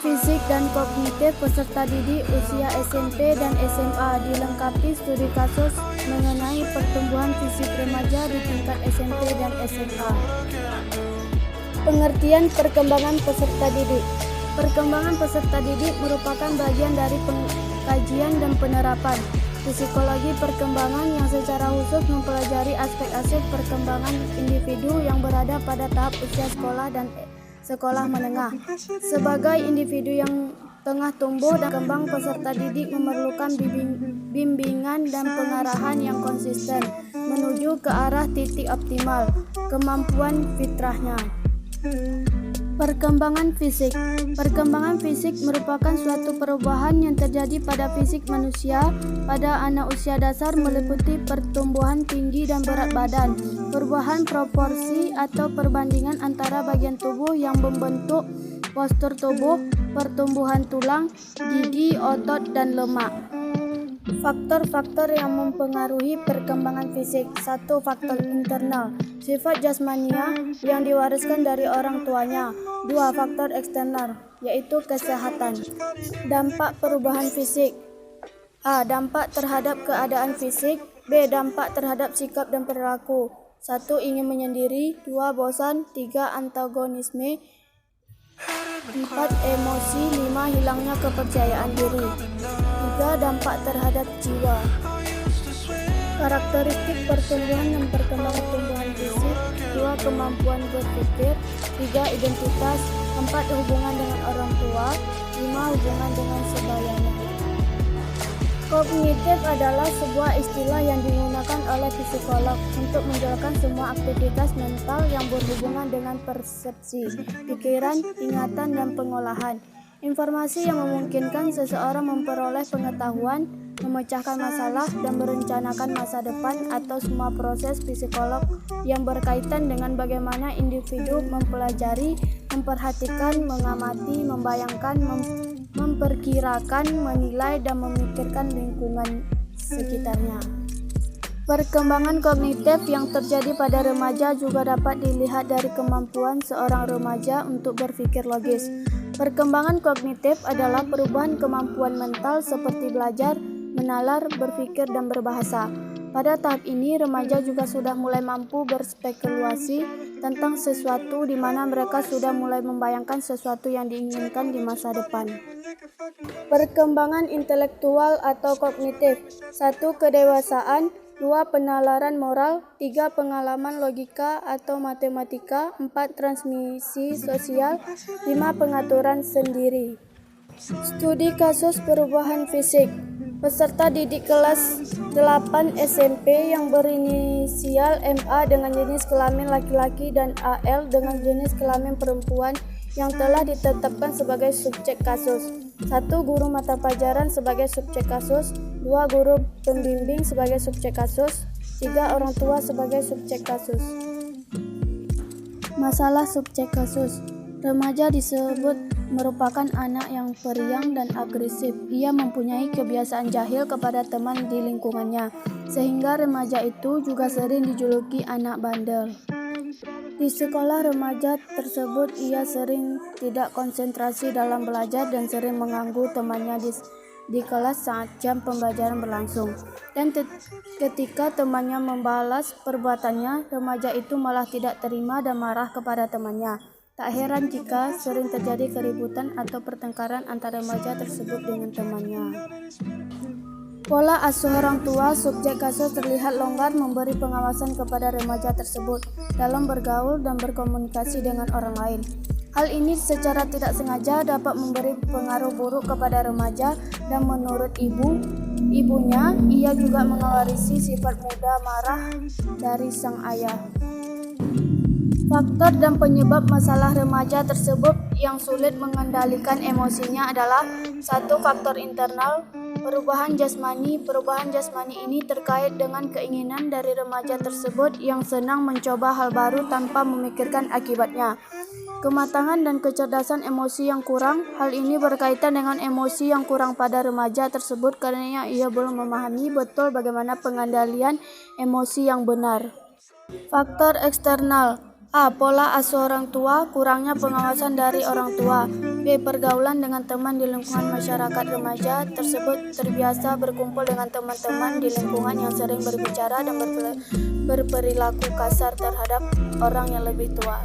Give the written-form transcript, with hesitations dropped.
fisik dan kognitif peserta didik usia SMP dan SMA dilengkapi studi kasus mengenai pertumbuhan fisik remaja di tingkat SMP dan SMA. Pengertian perkembangan peserta didik. Perkembangan peserta didik merupakan bagian dari pengkajian dan penerapan psikologi perkembangan yang secara khusus mempelajari aspek-aspek perkembangan individu yang berada pada tahap usia sekolah dan sekolah menengah. Sebagai individu yang tengah tumbuh dan kembang, peserta didik memerlukan bimbingan dan pengarahan yang konsisten menuju ke arah titik optimal kemampuan fitrahnya. Perkembangan fisik. Perkembangan fisik merupakan suatu perubahan yang terjadi pada fisik manusia pada anak usia dasar, meliputi pertumbuhan tinggi dan berat badan, perubahan proporsi atau perbandingan antara bagian tubuh yang membentuk postur tubuh, pertumbuhan tulang, gigi, otot, dan lemak. Faktor-faktor yang mempengaruhi perkembangan fisik. 1. Faktor internal, sifat jasmania yang diwariskan dari orang tuanya. 2. Faktor eksternal, yaitu kesehatan. Dampak perubahan fisik. A. Dampak terhadap keadaan fisik. B. Dampak terhadap sikap dan perilaku. 1. Ingin menyendiri. 2. Bosan. 3. Antagonisme. 4. Emosi. 5. Hilangnya kepercayaan diri. 3. Dampak terhadap jiwa. Karakteristik pertumbuhan dan perkembangan tumbuhan fisik. 2. Kemampuan berpikir. 3. Identitas. 4. Hubungan dengan orang tua. 5. Hubungan dengan sebayanya. Kognitif adalah sebuah istilah yang digunakan oleh psikolog untuk menjelaskan semua aktivitas mental yang berhubungan dengan persepsi, pikiran, ingatan, dan pengolahan. Informasi yang memungkinkan seseorang memperoleh pengetahuan, memecahkan masalah, dan merencanakan masa depan, atau semua proses psikolog yang berkaitan dengan bagaimana individu mempelajari, memperhatikan, mengamati, membayangkan, memperkirakan, menilai, dan memikirkan lingkungan sekitarnya. Perkembangan kognitif yang terjadi pada remaja juga dapat dilihat dari kemampuan seorang remaja untuk berpikir logis. Perkembangan kognitif adalah perubahan kemampuan mental seperti belajar, menalar, berpikir, dan berbahasa. Pada tahap ini, remaja juga sudah mulai mampu berspekulasi tentang sesuatu, di mana mereka sudah mulai membayangkan sesuatu yang diinginkan di masa depan. Perkembangan intelektual atau kognitif. 1. Kedewasaan. 2. Penalaran moral. 3. Pengalaman logika atau matematika. 4. Transmisi sosial. 5. Pengaturan sendiri. Studi kasus perubahan fisik. Peserta didik kelas 8 SMP yang berinisial MA dengan jenis kelamin laki-laki dan AL dengan jenis kelamin perempuan yang telah ditetapkan sebagai subjek kasus. 1. Guru mata pelajaran sebagai subjek kasus. 2. Guru pembimbing sebagai subjek kasus. 3. Orang tua sebagai subjek kasus. Masalah subjek kasus. Remaja disebut merupakan anak yang periang dan agresif. Ia mempunyai kebiasaan jahil kepada teman di lingkungannya, sehingga remaja itu juga sering dijuluki anak bandel. Di sekolah remaja tersebut, ia sering tidak konsentrasi dalam belajar dan sering mengganggu temannya di kelas saat jam pembelajaran berlangsung. Dan ketika temannya membalas perbuatannya, remaja itu malah tidak terima dan marah kepada temannya. Tak heran jika sering terjadi keributan atau pertengkaran antara remaja tersebut dengan temannya. Pola asuh orang tua subjek kasus terlihat longgar memberi pengawasan kepada remaja tersebut dalam bergaul dan berkomunikasi dengan orang lain. Hal ini secara tidak sengaja dapat memberi pengaruh buruk kepada remaja dan menurut ibunya, ia juga mewarisi sifat mudah marah dari sang ayah. Faktor dan penyebab masalah remaja tersebut yang sulit mengendalikan emosinya adalah 1. Faktor internal, perubahan jasmani. Perubahan jasmani ini terkait dengan keinginan dari remaja tersebut yang senang mencoba hal baru tanpa memikirkan akibatnya. Kematangan dan kecerdasan emosi yang kurang. Hal ini berkaitan dengan emosi yang kurang pada remaja tersebut karena ia belum memahami betul bagaimana pengendalian emosi yang benar. Faktor eksternal. A. Pola asuh orang tua, kurangnya pengawasan dari orang tua. B. Pergaulan dengan teman di lingkungan masyarakat remaja tersebut terbiasa berkumpul dengan teman-teman di lingkungan yang sering berbicara dan berperilaku kasar terhadap orang yang lebih tua.